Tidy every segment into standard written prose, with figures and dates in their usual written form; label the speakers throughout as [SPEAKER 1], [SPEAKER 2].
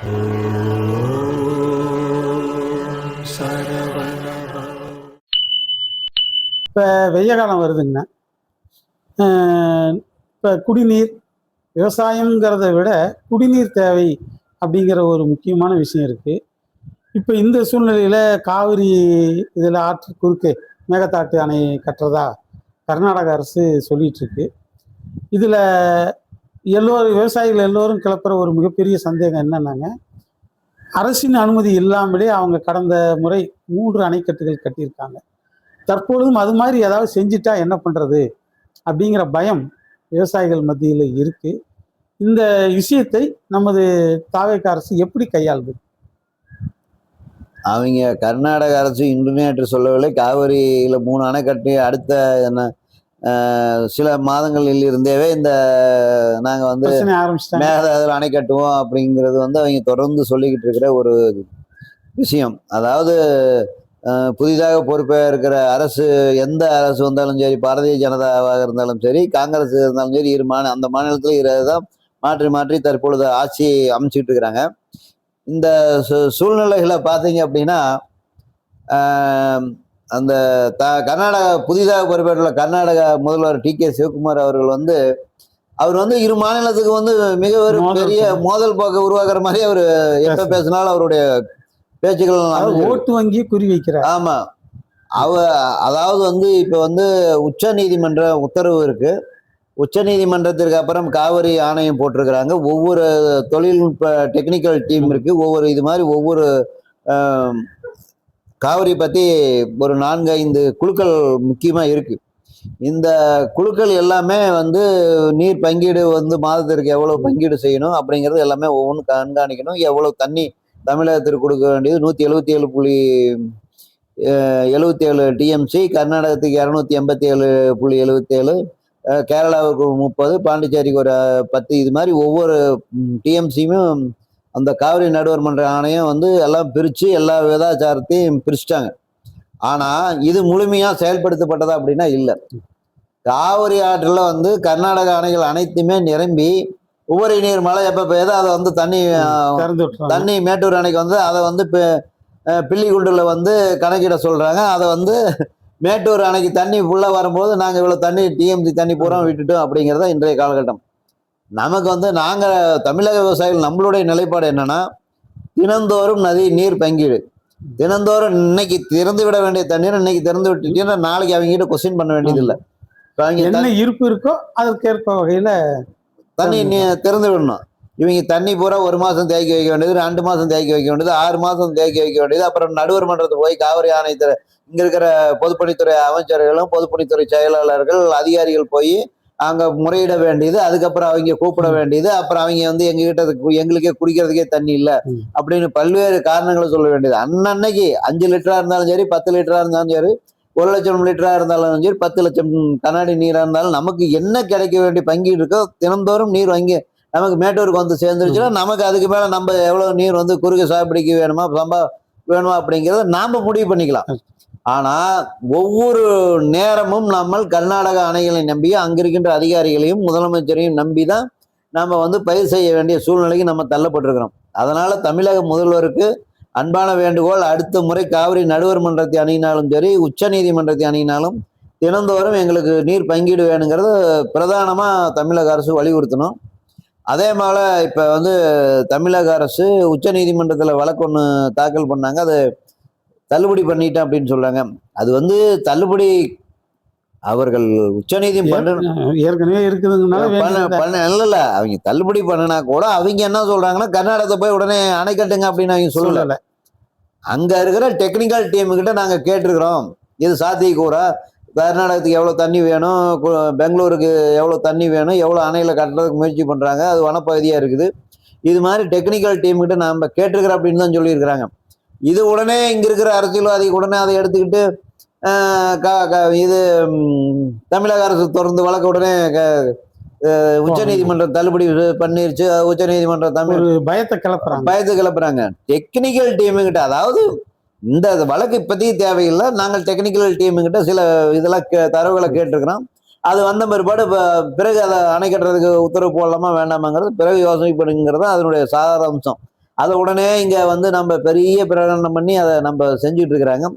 [SPEAKER 1] இப்போ வெய்ய காலம் வருதுங்கண்ணா. இப்போ குடிநீர், விவசாயங்கிறத விட குடிநீர் தேவை அப்படிங்கிற ஒரு முக்கியமான விஷயம் இருக்குது. இப்போ இந்த சூழ்நிலையில் காவிரி இதில் ஆற்று குறுக்கே மேகதாட்டு அணை கட்டுறதா கர்நாடக அரசு சொல்லிகிட்ருக்கு. இதில் விவசாயிகள் எல்லோரும் கிளப்புற ஒரு மிகப்பெரிய சந்தேகம் என்னன்னாங்க, அரசின் அனுமதி இல்லாமலே அவங்க கடந்த முறை 3 அணைக்கட்டுகள் கட்டியிருக்காங்க. தற்பொழுதும் அது மாதிரி ஏதாவது செஞ்சுட்டா என்ன பண்ணுறது அப்படிங்கிற பயம் விவசாயிகள் மத்தியில் இருக்குது. இந்த விஷயத்தை நமது தாவேக அரசு எப்படி கையாளுது?
[SPEAKER 2] அவங்க கர்நாடக அரசு இன்று நேற்று சொல்லவில்லை. காவிரியில் 3 அணை கட்டி அடுத்த சில மாதங்களில் இருந்தேவே இந்த நாங்கள் வந்து மேகதாதுல அணை கட்டுவோம் அப்படிங்கிறது வந்து அவங்க தொடர்ந்து சொல்லிக்கிட்டு இருக்கிற ஒரு விஷயம். அதாவது புதிதாக பொறுப்பாக இருக்கிற அரசு, எந்த அரசு வந்தாலும் சரி, பாரதிய ஜனதாவாக இருந்தாலும் சரி, காங்கிரஸ் இருந்தாலும் சரி, அந்த மாநிலத்தில் தான் மாற்றி மாற்றி தற்பொழுது ஆட்சி அமைச்சிட்டு இருக்கிறாங்க. இந்த சூழ்நிலைகளை பார்த்தீங்க அப்படின்னா, அந்த கர்நாடகா புதிதாக பொறுப்பேற்றுள்ள கர்நாடக முதல்வர் டி.கே. சிவகுமார் அவர்கள் வந்து அவர் வந்து இரு மாநிலத்துக்கு வந்து மிக ஒரு பெரிய மோதல் போக்க உருவாக்குற மாதிரி அவர் எப்ப பேசினாலும் அவருடைய பேச்சுக்கள்
[SPEAKER 1] ஓட்டு வங்கி குறி வைக்கிறார்.
[SPEAKER 2] ஆமா, அதாவது வந்து இப்ப வந்து உச்ச நீதிமன்ற உத்தரவு இருக்கு. உச்ச நீதிமன்றத்திற்கு அப்புறம் காவிரி ஆணையம் போட்டிருக்கிறாங்க. ஒவ்வொரு தொழில்நுட்ப டெக்னிக்கல் டீம் இருக்கு. ஒவ்வொரு இது மாதிரி ஒவ்வொரு காவிரி பத்தி ஒரு 4-5 குழுக்கள் முக்கியமா இருக்கு. இந்த குழுக்கள் எல்லாமே வந்து நீர் பங்கீடு வந்து மாதத்திற்கு எவ்வளவு பங்கீடு செய்யணும் அப்படிங்கிறது எல்லாமே ஒவ்வொன்றும் கண்காணிக்கணும். எவ்வளவு தண்ணி தமிழகத்திற்கு கொடுக்க வேண்டியது 177.77 டிஎம்சி, கர்நாடகத்துக்கு 287.77, கேரளாவுக்கு 30, பாண்டிச்சேரிக்கு ஒரு 10, இது மாதிரி ஒவ்வொரு டிஎம்சியும் அந்த காவிரி நடுவர் மன்ற ஆணையம் வந்து எல்லாம் பிரித்து எல்லா விதாச்சாரத்தையும் பிரிச்சுட்டாங்க. ஆனால் இது முழுமையாக செயல்படுத்தப்பட்டதா அப்படின்னா இல்லை. காவிரி ஆற்றில் வந்து கர்நாடக அணைகள் அனைத்துமே நிரம்பி உபரி நீர் மழை எப்போ பெய்யுதோ அதை வந்து தண்ணி மேட்டூர் அணைக்கு வந்து அதை வந்து பில்லிகுண்டில் வந்து கணக்கிட சொல்கிறாங்க. அதை வந்து மேட்டூர் அணைக்கு தண்ணி ஃபுல்லாக வரும்போது நாங்கள் இவ்வளோ தண்ணி டிஎம்சி தண்ணி பூரா விட்டுட்டோம் அப்படிங்கிறத இன்றைய காலகட்டம். நமக்கு வந்து நாங்கள் தமிழக விவசாயிகள் நம்மளுடைய நிலைப்பாடு என்னன்னா, தினந்தோறும் நதி நீர் பங்கீடு. தினந்தோறும் இன்னைக்கு திறந்து விட வேண்டிய தண்ணீர் இன்னைக்கு திறந்து விட்டுட்டீங்கன்னா நாளைக்கு அவங்க கிட்ட கொஸ்டின் பண்ண வேண்டியதில்லை.
[SPEAKER 1] என்ன இருப்பு இருக்கோ அதற்கேற்ப வகையில்
[SPEAKER 2] தண்ணி திறந்து விடணும். இவங்க தண்ணி பூரா 1 மாதம் தேக்கி வைக்க வேண்டியது, 2 மாதம் தேக்கி வைக்க வேண்டியது, 6 மாதம் தேக்கி வைக்க வேண்டியது. அப்புறம் நடுவர் மன்றத்துக்கு போய் காவிரி ஆணையத்தில் இங்க இருக்கிற பொதுப்பணித்துறை அமைச்சர்களும் பொதுப்பணித்துறை செயலாளர்கள் அதிகாரிகள் போய் அங்க முறையிட வேண்டியது. அதுக்கப்புறம் அவங்க கூப்பிட வேண்டியது. அப்புறம் அவங்க வந்து எங்களுக்கே குடிக்கிறதுக்கே தண்ணி இல்லை அப்படின்னு பல்வேறு காரணங்களை சொல்ல வேண்டியது. அன்னன்னைக்கு 5 லிட்டரா இருந்தாலும் சரி, 10 லிட்டரா இருந்தாலும் சரி, 1 லட்சம் லிட்டரா இருந்தாலும் சரி, 10 லட்சம் கண்ணாடி நீரா இருந்தாலும் நமக்கு என்ன கிடைக்க வேண்டிய பங்கீடு இருக்கோ தினந்தோறும் நீர் வாங்கி நமக்கு மேட்டூருக்கு வந்து சேர்ந்துருச்சுன்னா நமக்கு அதுக்கு மேல நம்ம எவ்வளவு நீர் வந்து குறுகிய சாகுபடிக்கு வேணுமா, சம்பா வேணுமா அப்படிங்கிறத நாம முடிவு பண்ணிக்கலாம். ஆனா ஒவ்வொரு நேரமும் நம்ம கர்நாடக அணைகளை நம்பி அங்க இருக்கின்ற அதிகாரிகளையும் முதலமைச்சரையும் நம்பிதான் நம்ம வந்து பயிர் செய்ய வேண்டிய சூழ்நிலைக்கு நம்ம தள்ளப்பட்டிருக்கிறோம். அதனால தமிழக முதல்வருக்கு அன்பான வேண்டுகோள், அடுத்த முறை காவிரி நடுவர் மன்றத்தை அணுகினாலும் சரி, உச்ச நீதிமன்றத்தை அணுகினாலும் தினந்தோறும் எங்களுக்கு நீர் பங்கீடு வேணுங்கிறது பிரதானமா தமிழக அரசு வலியுறுத்தணும். அதே போல இப்ப வந்து தமிழக அரசு உச்ச நீதிமன்றத்துல வழக்கு ஒன்று தாக்கல் பண்ணாங்க. அது தள்ளுபடி பண்ணிட்டேன் அப்படின்னு சொல்றாங்க. அது வந்து தள்ளுபடி அவர்கள் உச்ச நீதிமன்றம்
[SPEAKER 1] ஏற்கனவே இருக்குதுங்கனால
[SPEAKER 2] இல்ல, அவங்க தள்ளுபடி பண்ணினா கூட அவங்க என்ன சொல்றாங்கன்னா, கர்நாடகத்தை போய் உடனே அணை கட்டுங்க அப்படின்னு அவங்க சொல்லல. அங்க இருக்கிற டெக்னிக்கல் டீம் கிட்ட நாங்க கேட்டிருக்கிறோம், இது சாத்தியக்கூறா, கர்நாடகத்துக்கு எவ்வளவு தண்ணி வேணும், பெங்களூருக்கு எவ்வளவு தண்ணி வேணும், எவ்வளவு அணையில கட்டுறதுக்கு முயற்சி பண்றாங்க, அது வனப்பகுதியா இருக்குது, இது மாதிரி டெக்னிக்கல் டீம் கிட்ட நாம கேட்டிருக்கிறோம் அப்படின்னு தான் சொல்லியிருக்கிறாங்க. இது உடனே இங்க இருக்கிற அரசியல்வாதி உடனே அதை எடுத்துக்கிட்டு இது தமிழக அரசு தொடர்ந்து வழக்கு உடனே உச்ச நீதிமன்றம் தள்ளுபடி பண்ணிருச்சு, உச்ச நீதிமன்றம் தமிழ்
[SPEAKER 1] பயத்தை
[SPEAKER 2] கிளப்புறாங்க டெக்னிக்கல் டீம் கிட்ட. அதாவது இந்த வழக்கு இப்போதைக்கு தேவையில்லை, நாங்கள் டெக்னிக்கல் டீம் கிட்ட சில இதெல்லாம் தரவுகளை கேட்டிருக்கிறோம், அது வந்த பிற்பாடு பிறகு அதை அணை கட்டுறதுக்கு உத்தரவு போடலாமா வேண்டாமாங்கிறது பிறகு யோசனை பண்ணுங்கிறது அதனுடைய சாதார அம்சம். அதை உடனே இங்க வந்து நம்ம பெரிய பிரகடனம் பண்ணி அதை நம்ம செஞ்சுட்டு இருக்கிறாங்க.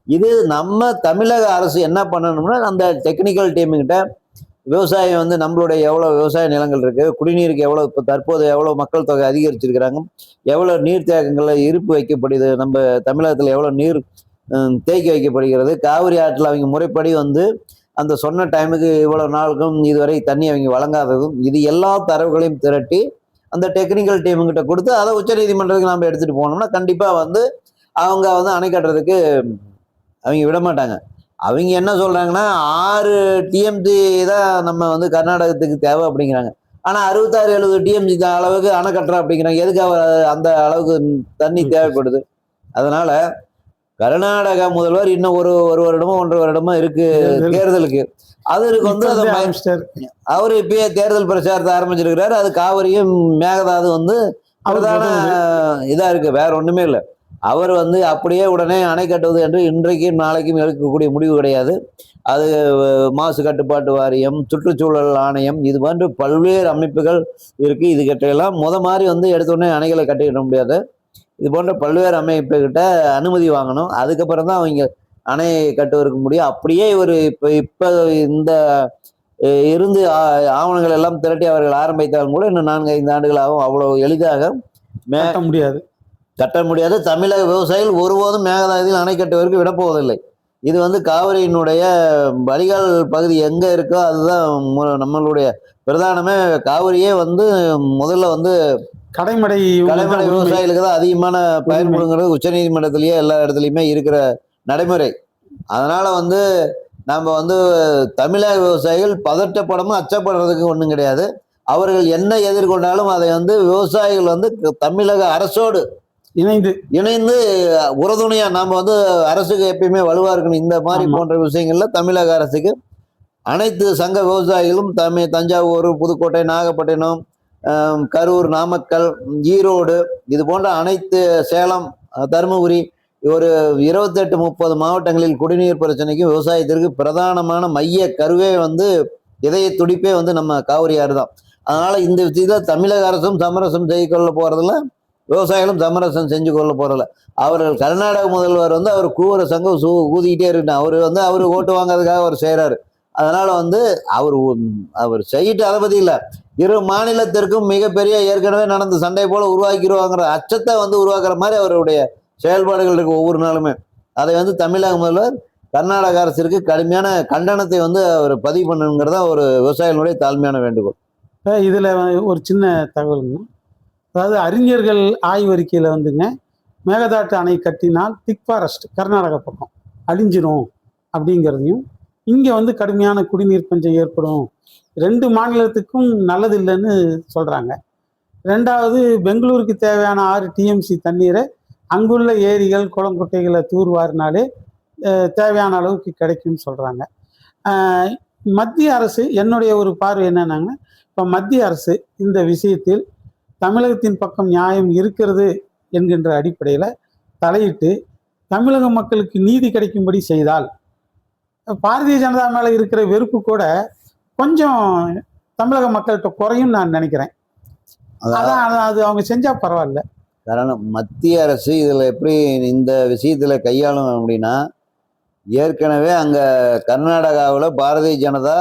[SPEAKER 2] இது நம்ம தமிழக அரசு என்ன பண்ணணும்னா, அந்த டெக்னிக்கல் டீமுக்கிட்ட விவசாயம் வந்து நம்மளுடைய எவ்வளோ விவசாய நிலங்கள் இருக்கு, குடிநீருக்கு எவ்வளோ இப்போ தற்போது எவ்வளோ மக்கள் தொகை அதிகரிச்சிருக்கிறாங்க, எவ்வளோ நீர்த்தேக்கங்கள்ல இருப்பு வைக்கப்படுது, நம்ம தமிழகத்தில் எவ்வளோ நீர் தேக்கி வைக்கப்படுகிறது, காவிரி ஆற்றில் அவங்க முறைப்படி வந்து அந்த சொன்ன டைமுக்கு இவ்வளோ நாளுக்கும் இதுவரை தண்ணி அவங்க வழங்காததும், இது எல்லா தரவுகளையும் திரட்டி அந்த டெக்னிக்கல் டீமுங்கிட்ட கொடுத்து அதை உச்சநீதிமன்றத்துக்கு நம்ம எடுத்துட்டு போனோம்னா கண்டிப்பா வந்து அவங்க வந்து அணை கட்டுறதுக்கு அவங்க விட மாட்டாங்க. அவங்க என்ன சொல்றாங்கன்னா 6 டிஎம்சி தான் நம்ம வந்து கர்நாடகத்துக்கு தேவை அப்படிங்கிறாங்க. ஆனா 66-70 டிஎம்சி அளவுக்கு அணை கட்டுறோம் அப்படிங்கிறாங்க. எதுக்கு அந்த அளவுக்கு தண்ணி தேவைப்படுது? அதனால கர்நாடக முதல்வர் இன்னும் ஒரு வருடமோ 1.5 வருடமோ இருக்கு தேர்தலுக்கு. அதற்கு வந்து அவரு இப்பயே தேர்தல் பிரச்சாரத்தை ஆரம்பிச்சிருக்கிறாரு. அது காவிரியும் மேகதாது வந்து பிரதான இதா இருக்கு, வேற ஒண்ணுமே இல்லை. அவர் வந்து அப்படியே உடனே அணை கட்டுவது என்று இன்றைக்கும் நாளைக்கும் எடுக்கக்கூடிய முடிவு கிடையாது. அது மாசு கட்டுப்பாட்டு வாரியம், சுற்றுச்சூழல் ஆணையம், இது போன்று பல்வேறு அமைப்புகள் இருக்கு. இது கிட்டையெல்லாம் மாதிரி வந்து எடுத்தோடனே அணைகளை கட்டிட முடியாது. இது போன்ற பல்வேறு அமைப்புகிட்ட அனுமதி வாங்கணும். அதுக்கப்புறம் தான் அவங்க அணை கட்டுவதற்கு முடியும். அப்படியே இவர் இப்ப இந்த இருந்து ஆவணங்கள் எல்லாம் திரட்டி அவர்கள் ஆரம்பித்தாலும் கூட இன்னும் 4-5 ஆண்டுகளாகவும் அவ்வளவு எளிதாக கட்ட முடியாது. தமிழக விவசாயிகள் ஒருபோதும் மேகதாதுவில் அணை கட்டுவதற்கு விடப்போவதில்லை. இது வந்து காவிரியினுடைய வடிகால் பகுதி எங்க இருக்கோ அதுதான் நம்மளுடைய பிரதானமே. காவிரியே வந்து முதல்ல வந்து கடைமடை விவசாயிகளுக்கு தான் அதிகமான பயன்படுங்கிறது உச்சநீதிமன்றத்திலேயே எல்லா இடத்துலையுமே இருக்கிற நடைமுறை. அதனால வந்து நம்ம வந்து தமிழக விவசாயிகள் பதட்டப்படமும் அச்சப்படுறதுக்கு ஒன்றும் கிடையாது. அவர்கள் என்ன எதிர்கொண்டாலும் அதை வந்து விவசாயிகள் வந்து தமிழக அரசோடு இணைந்து உறுதுணையா நாம வந்து அரசுக்கு எப்பயுமே வலுவா இருக்கணும். இந்த மாதிரி போன்ற விஷயங்கள்ல தமிழக அரசுக்கு அனைத்து சங்க விவசாயிகளும் தஞ்சாவூர், புதுக்கோட்டை, நாகப்பட்டினம், கரூர், நாமக்கல், ஈரோடு, இது போன்ற அனைத்து சேலம், தருமபுரி, ஒரு 28-30 மாவட்டங்களில் குடிநீர் பிரச்சனைக்கும் விவசாயத்திற்கு பிரதானமான மைய கருவே வந்து இதய துடிப்பே வந்து நம்ம காவிரி ஆறு தான். அதனால இந்த விஷயத்துல தமிழக அரசும் சமரசம் செய்து கொள்ள போறதில்ல, விவசாயிகளும் சமரசம் செஞ்சு கொள்ள போறதில்ல. அவர்கள் கர்நாடக முதல்வர் வந்து அவர் கூவுற சங்கம் ஊதிக்கிட்டே இருக்கட்டும். அவர் வந்து அவரு ஓட்டு வாங்கிறதுக்காக அவர் செய்யறாரு. அதனால வந்து அவர் செய்யிட்டு அதை பத்தி இல்லை, இரு மாநிலத்திற்கும் மிகப்பெரிய ஏற்கனவே நடந்த சண்டை போல உருவாக்கிடுவாங்கிற அச்சத்தை வந்து உருவாக்குற மாதிரி அவருடைய செயல்பாடுகள் இருக்கு ஒவ்வொரு நாளுமே. அதை வந்து தமிழக முதல்வர் கர்நாடக அரசிற்கு கடுமையான கண்டனத்தை வந்து அவர் பதிவு பண்ணுங்கிறதா ஒரு விவசாயிகளுடைய தாழ்மையான வேண்டுகோள்.
[SPEAKER 1] இதுல ஒரு சின்ன தகவலுங்க, அதாவது அறிஞர்கள் ஆய்வறிக்கையில வந்துங்க, மேகதாட்டு அணை கட்டினால் திக் ஃபாரஸ்ட் கர்நாடகா பக்கம் அழிஞ்சிரும் அப்படிங்கிறதையும், இங்கே வந்து கடுமையான குடிநீர் பஞ்சம் ஏற்படும், 2 மாநிலத்துக்கும் நல்லது இல்லைன்னு சொல்கிறாங்க. ரெண்டாவது, பெங்களூருக்கு தேவையான 6 டிஎம்சி தண்ணீரை அங்குள்ள ஏரிகள், குளங்குட்டைகளை தூர்வாரினாலே தேவையான அளவுக்கு கிடைக்கும்னு சொல்கிறாங்க. மத்திய அரசு, என்னுடைய ஒரு பார்வை என்னன்னாங்க, இப்போ மத்திய அரசு இந்த விஷயத்தில் தமிழகத்தின் பக்கம் நியாயம் இருக்கிறது என்கின்ற அடிப்படையில் தலையிட்டு தமிழக மக்களுக்கு நீதி கிடைக்கும்படி செய்தால், பாரதிய ஜனதா மேலே இருக்கிற வெறுப்பு கூட கொஞ்சம் தமிழக மக்கள்கிட்ட குறையும் நான் நினைக்கிறேன். அதான் அது அவங்க செஞ்சா பரவாயில்ல.
[SPEAKER 2] காரணம் மத்திய அரசு இதுல எப்படி இந்த விஷயத்துல கையாளும் அப்படின்னா, ஏற்கனவே அங்க கர்நாடகாவில் பாரதிய ஜனதா,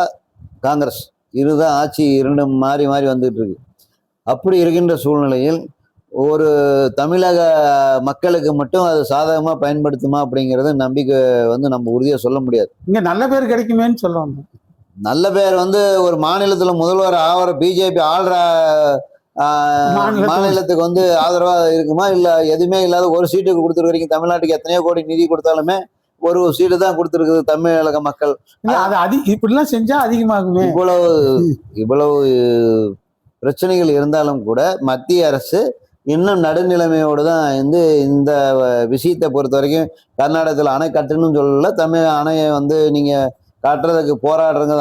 [SPEAKER 2] காங்கிரஸ் இதுதான் ஆட்சி, 2 மாறி மாறி வந்துட்டு இருக்கு. அப்படி இருக்கின்ற சூழ்நிலையில் ஒரு தமிழக மக்களுக்கு மட்டும் அது சாதகமா பயன்படுத்துமா அப்படிங்கிறது நம்பிக்கை வந்து நம்ம உறுதியா சொல்ல முடியாது.
[SPEAKER 1] இங்க நல்ல பேர் கிடைக்குமேன்னு சொல்லுவாங்க.
[SPEAKER 2] நல்ல பேர் வந்து ஒரு மாநிலத்துல முதல்வர் ஆகிற பிஜேபி ஆள்ற மாநிலத்துக்கு வந்து ஆதரவா இருக்குமா? இல்ல எதுவுமே இல்லாத ஒரு சீட்டுக்கு கொடுத்துட்டு வரைக்கும் தமிழ்நாட்டுக்கு எத்தனையோ கோடி நிதி கொடுத்தாலுமே ஒரு சீட்டு தான் கொடுத்துருக்குது தமிழக மக்கள்.
[SPEAKER 1] இப்படிலாம் செஞ்சா அதிகமாகுமே.
[SPEAKER 2] இவ்வளவு பிரச்சனைகள் இருந்தாலும் கூட மத்திய அரசு இன்னும் நடுநிலைமையோடு தான் வந்து இந்த விஷயத்தை பொறுத்த வரைக்கும் கர்நாடகத்தில் அணை கட்டணும்னு சொல்லல, தமிழ் அணையை வந்து நீங்க கட்டுறதுக்கு போராடுறங்க.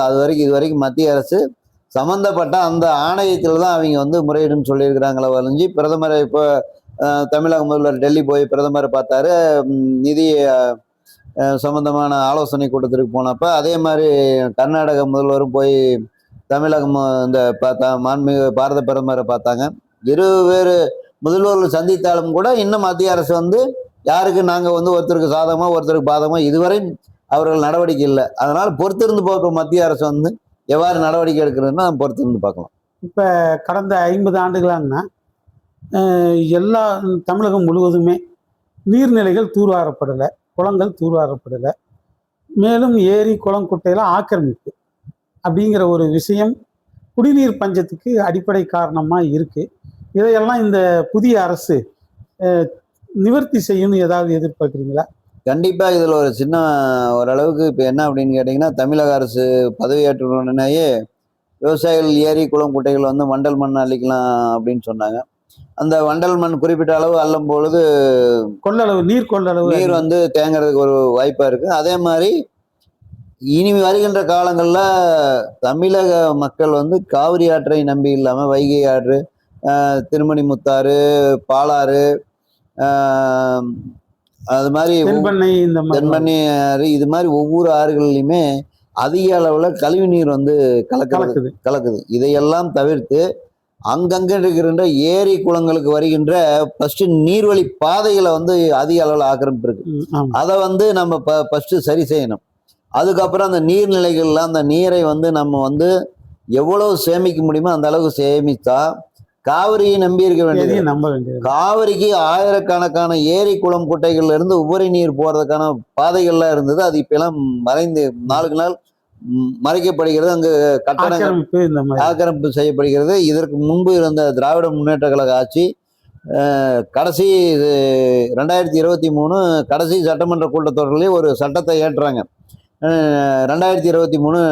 [SPEAKER 2] இது வரைக்கும் மத்திய அரசு சம்பந்தப்பட்ட அந்த ஆணையத்தில் தான் அவங்க வந்து முறையீடுன்னு சொல்லியிருக்கிறாங்களே வரைஞ்சி, பிரதமரை இப்போ தமிழக முதல்வர் டெல்லி போய் பிரதமரை பார்த்தாரு, நிதி சம்பந்தமான ஆலோசனை கூட்டத்திற்கு போனப்ப அதே மாதிரி கர்நாடக முதல்வரும் போய் தமிழகம் இந்த மாண்புமிகு பாரத பிரதமரை பார்த்தாங்க. 2 பேர் முதல்வர்கள் சந்தித்தாலும் கூட இன்னும் மத்திய அரசு வந்து யாருக்கு நாங்க வந்து ஒருத்தருக்கு சாதகமா ஒருத்தருக்கு பாதகமா இதுவரை அவர்கள் நடவடிக்கை இல்லை. அதனால பொறுத்திருந்து பார்க்கும் மத்திய அரசு வந்து எவ்வாறு நடவடிக்கை எடுக்கிறதுன்னா பொறுத்திருந்து பார்க்கலாம்.
[SPEAKER 1] இப்போ கடந்த 50 ஆண்டுகளாங்கன்னா எல்லா தமிழகம் முழுவதுமே நீர்நிலைகள் தூர்வாரப்படலை, குளங்கள் தூர்வாரப்படலை, மேலும் ஏரி குளம் குட்டையெல்லாம் ஆக்கிரமிப்பு அப்படிங்கிற ஒரு விஷயம் குடிநீர் பஞ்சத்துக்கு அடிப்படை காரணமாக இருக்குது. இதையெல்லாம் இந்த புதிய அரசு நிவர்த்தி செய்யணும்னு ஏதாவது எதிர்பார்க்குறீங்களா?
[SPEAKER 2] கண்டிப்பா இதுல ஒரு சின்ன ஓரளவுக்கு இப்ப என்ன அப்படின்னு கேட்டீங்கன்னா, தமிழக அரசு பதவியேற்ற உடனேயே விவசாயிகள் ஏரி குளம் குட்டைகள் வந்து வண்டல் மண் அள்ளிக்கலாம் அப்படின்னு சொன்னாங்க. அந்த வண்டல் மண் குறிப்பிட்ட அளவு அள்ளும் பொழுது
[SPEAKER 1] நீர் கொள்ளளவு
[SPEAKER 2] வந்து தேங்குறதுக்கு ஒரு வாய்ப்பா இருக்கு. அதே மாதிரி இனி வருகின்ற காலங்கள்ல தமிழக மக்கள் வந்து காவிரி ஆற்றை நம்பி இல்லாம வைகை ஆறு, திருமணி முத்தாறு, பாலாறு, அது மாதிரி தென்பண்ணை ஆறு, இது மாதிரி ஒவ்வொரு ஆறுகள்லையுமே அதிக அளவுல கழிவு நீர் வந்து கலக்குது. இதையெல்லாம் தவிர்த்து அங்கங்க இருக்கின்ற ஏரி குளங்களுக்கு வருகின்ற ஃபர்ஸ்ட் நீர்வழி பாதைகளை வந்து அதிக அளவுல ஆக்கிரமிப்பு இருக்கு. அதை வந்து நம்ம ஃபர்ஸ்ட் சரி செய்யணும். அதுக்கப்புறம் அந்த நீர்நிலைகள்ல அந்த நீரை வந்து நம்ம வந்து எவ்வளவு சேமிக்க முடியுமோ அந்த அளவுக்கு சேமித்தா காவிரியை நம்பி இருக்க வேண்டியது. காவிரிக்கு ஆயிரக்கணக்கான ஏரி குளம் குட்டைகள்ல இருந்து உபரி நீர் போறதுக்கான பாதைகள்லாம் இருந்தது. அது இப்ப எல்லாம் மறைந்து நாளுக்கு நாள் மறைக்கப்படுகிறது. அங்கு கட்டடங்கள் ஆக்கிரமிப்பு செய்யப்படுகிறது. இதற்கு முன்பு இருந்த திராவிட முன்னேற்ற கழக ஆட்சி கடைசி 2023 கடைசி சட்டமன்ற கூட்டத்தொடரிலே ஒரு சட்டத்தை ஏற்றாங்க. 2023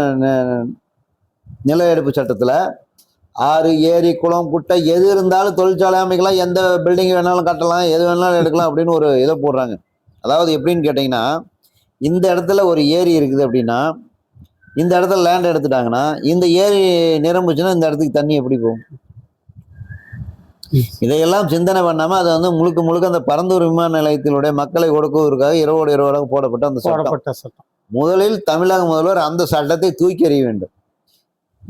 [SPEAKER 2] நில எடுப்பு சட்டத்துல ஆறு ஏரி குளம் குட்டை எது இருந்தாலும் தொழிற்சாலை அமைக்கலாம், எந்த பில்டிங் வேணாலும் கட்டலாம், எது வேணாலும் எடுக்கலாம் அப்படின்னு ஒரு இதை போடுறாங்க. அதாவது எப்படின்னு கேட்டீங்கன்னா, இந்த இடத்துல ஒரு ஏரி இருக்குது அப்படின்னா இந்த இடத்துல லேண்ட் எடுத்துட்டாங்கன்னா இந்த ஏரி நிரம்புச்சுன்னா இந்த இடத்துக்கு தண்ணி எப்படி போகும்? இதையெல்லாம் சிந்தனை பண்ணாம அதை வந்து முழுக்க முழுக்க அந்த பரந்தூர் விமான நிலையத்தினுடைய மக்களை ஒடுக்குவதற்காக இரவோடு போடப்பட்ட அந்த சட்டம். முதலில் தமிழக முதல்வர் அந்த சட்டத்தை தூக்கி எறிய வேண்டும்.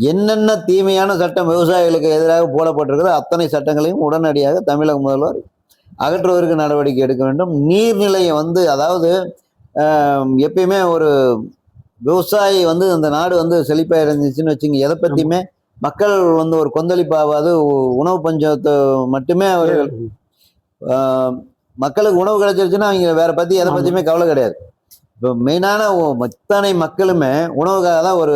[SPEAKER 2] என்னென்ன தீமையான சட்டம் விவசாயிகளுக்கு எதிராக போடப்பட்டிருக்கிறதோ அத்தனை சட்டங்களையும் உடனடியாக தமிழக முதல்வர் அகற்றுவதற்கு நடவடிக்கை எடுக்க வேண்டும். நீர்நிலையை வந்து அதாவது எப்பயுமே ஒரு விவசாயி வந்து அந்த நாடு வந்து செழிப்பா இருந்துச்சுன்னு வச்சுங்க, எதை பத்தியுமே மக்கள் வந்து ஒரு கொந்தளிப்பாவது உணவு பஞ்சத்தை மட்டுமே அவர்கள் மக்களுக்கு உணவு கிடைச்சிருச்சுன்னா அவங்க வேற பத்தி எதை பத்தியுமே கவலை கிடையாது. இப்போ மெயினான இத்தனை மக்களுமே உணவுக்காக தான் ஒரு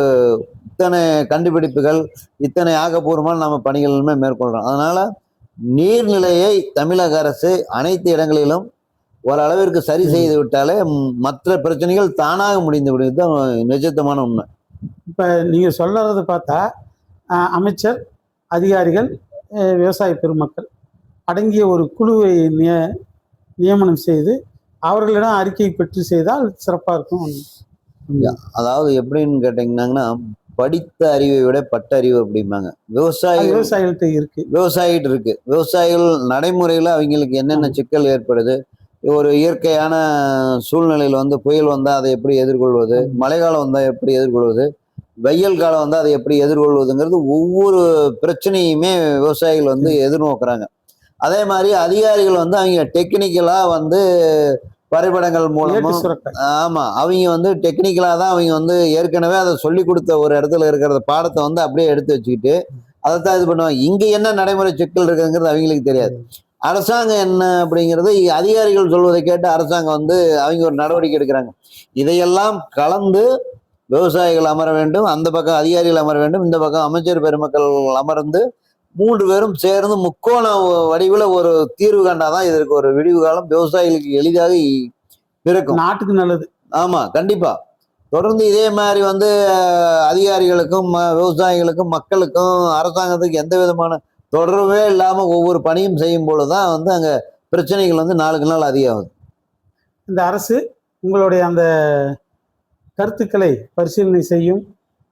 [SPEAKER 2] இத்தனை கண்டுபிடிப்புகள் இத்தனை ஆக்கப்பூர்வமான நம்ம பணிகளுமே மேற்கொள்றோம். அதனால நீர்நிலையை தமிழக அரசு அனைத்து இடங்களிலும் ஓரளவிற்கு சரி செய்து விட்டாலே மற்ற பிரச்சனைகள் தானாக முடிந்து விடுவது நிஜத்தமான உண்மை.
[SPEAKER 1] இப்ப நீங்க சொல்றதை பார்த்தா அமைச்சர், அதிகாரிகள், விவசாய பெருமக்கள் அடங்கிய ஒரு குழுவை நியமனம் செய்து அவர்களிடம் அறிக்கை பெற்று செய்தால் சிறப்பாக இருக்கும்.
[SPEAKER 2] அதாவது எப்படின்னு கேட்டீங்கன்னா, படித்த அறிவை விட பட்ட அறிவு அப்படிம்பாங்க. விவசாயிகள்கிட்ட இருக்கு. விவசாயிகள் நடைமுறையில் அவங்களுக்கு என்னென்ன சிக்கல் ஏற்படுது, ஒரு இயற்கையான சூழ்நிலையில் வந்து புயல் வந்தால் அதை எப்படி எதிர்கொள்வது, மழைக்காலம் வந்தால் எப்படி எதிர்கொள்வது, வெயில் காலம் வந்தால் அதை எப்படி எதிர்கொள்வதுங்கிறது ஒவ்வொரு பிரச்சனையுமே விவசாயிகள் வந்து எதிர்நோக்குறாங்க. அதே மாதிரி அதிகாரிகள் வந்து அவங்க டெக்னிக்கலா வந்து வரைபடங்கள் மூலமா அவங்க வந்து டெக்னிக்கலா தான் அவங்க வந்து ஏற்கனவே அதை சொல்லி கொடுத்த ஒரு இடத்துல இருக்கிற பாடத்தை வந்து அப்படியே எடுத்து வச்சுக்கிட்டு அதைத்தான் இது பண்ணுவாங்க. இங்க என்ன நடைமுறை சிக்கல் இருக்குங்கிறது அவங்களுக்கு தெரியாது. அரசாங்கம் என்ன அப்படிங்கிறது அதிகாரிகள் சொல்வதை கேட்டு அரசாங்கம் வந்து அவங்க ஒரு நடவடிக்கை எடுக்கிறாங்க. இதையெல்லாம் கலந்து விவசாயிகள் அமர வேண்டும், அந்த பக்கம் அதிகாரிகள் அமர வேண்டும், இந்த பக்கம் அமைச்சர் பெருமக்கள் அமர்ந்து 3 பேரும் சேர்ந்து முக்கோண வடிவில் ஒரு தீர்வு கண்டாதான் இதற்கு ஒரு விடிவு காலம் விவசாயிகளுக்கு எளிதாக இருக்கும், நாட்டுக்கு நல்லது. ஆமா, கண்டிப்பா. தொடர்ந்து இதே மாதிரி வந்து அதிகாரிகளுக்கும் விவசாயிகளுக்கும் மக்களுக்கும் அரசாங்கத்துக்கு எந்த விதமான தொடர்பே இல்லாம ஒவ்வொரு பணியும் செய்யும் பொழுதுதான் வந்து அங்க பிரச்சனைகள் வந்து நாளுக்கு நாள் அதிகமாகுது. இந்த அரசு உங்களுடைய அந்த கருத்துக்களை பரிசீலனை செய்யும்,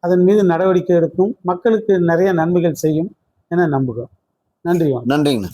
[SPEAKER 2] அதன் மீது நடவடிக்கை எடுக்கும், மக்களுக்கு நிறைய நன்மைகள் செய்யும் என நம்புகிறோம். நன்றிங்க.